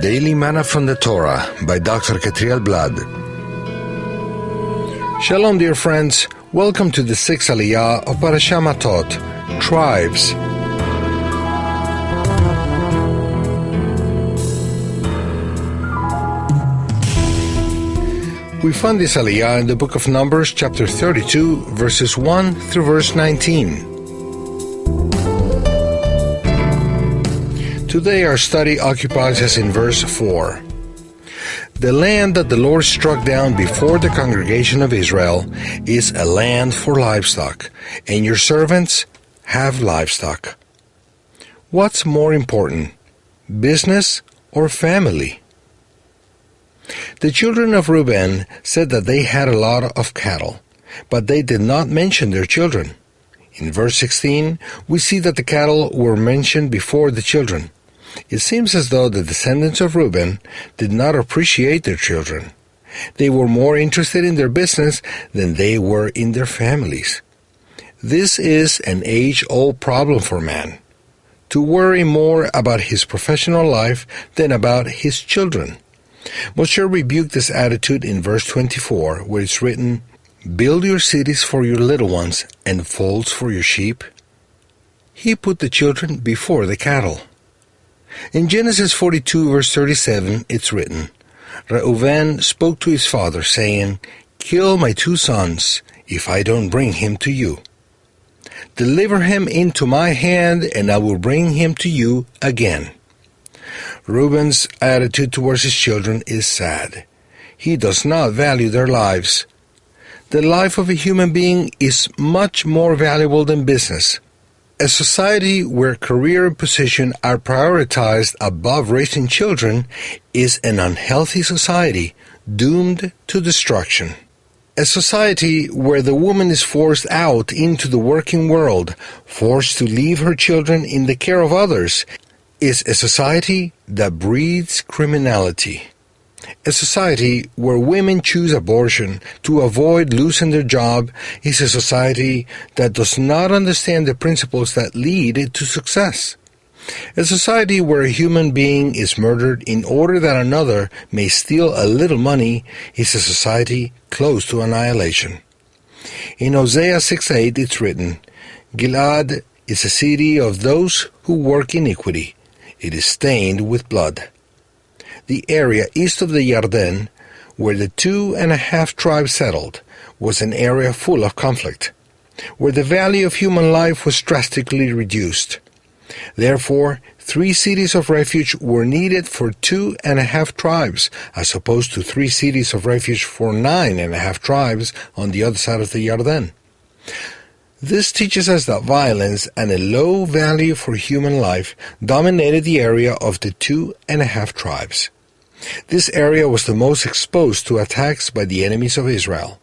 Daily Manna from the Torah by Dr. Ketriel Blad. Shalom, dear friends. Welcome to the sixth Aliyah of Parashat Mattot, Tribes. We find this Aliyah in the book of Numbers, chapter 32, verses 1 through verse 19. Today our study occupies us in verse 4. The land that the Lord struck down before the congregation of Israel is a land for livestock, and your servants have livestock. What's more important, business or family? The children of Reuben said that they had a lot of cattle, but they did not mention their children. In verse 16, we see that the cattle were mentioned before the children. It seems as though the descendants of Reuben did not appreciate their children. They were more interested in their business than they were in their families. This is an age-old problem for man, to worry more about his professional life than about his children. Moshe rebuked this attitude in verse 24, where it's written, "Build your cities for your little ones and folds for your sheep." He put the children before the cattle. In Genesis 42, verse 37, it's written, Reuven spoke to his father, saying, "Kill my two sons, if I don't bring him to you. Deliver him into my hand, and I will bring him to you again." Reuben's attitude towards his children is sad. He does not value their lives. The life of a human being is much more valuable than business. A society where career and position are prioritized above raising children is an unhealthy society, doomed to destruction. A society where the woman is forced out into the working world, forced to leave her children in the care of others, is a society that breeds criminality. A society where women choose abortion to avoid losing their job is a society that does not understand the principles that lead to success. A society where a human being is murdered in order that another may steal a little money is a society close to annihilation. In Hosea 6:8 it's written, "Gilad is a city of those who work iniquity. It is stained with blood." The area east of the Yarden, where the 2.5 tribes settled, was an area full of conflict, where the value of human life was drastically reduced. Therefore, 3 cities of refuge were needed for 2.5 tribes, as opposed to 3 cities of refuge for 9.5 tribes on the other side of the Yarden. This teaches us that violence and a low value for human life dominated the area of the 2.5 tribes. This area was the most exposed to attacks by the enemies of Israel.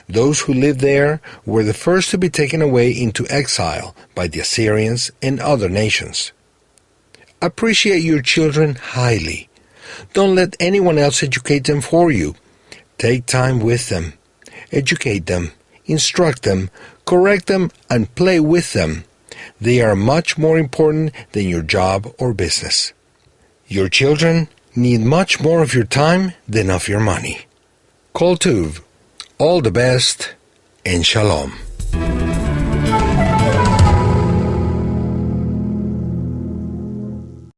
Those who lived there were the first to be taken away into exile by the Assyrians and other nations. Appreciate your children highly. Don't let anyone else educate them for you. Take time with them. Educate them, instruct them, correct them, and play with them. They are much more important than your job or business. Your children need much more of your time than of your money. Kol Tuv, all the best, and Shalom.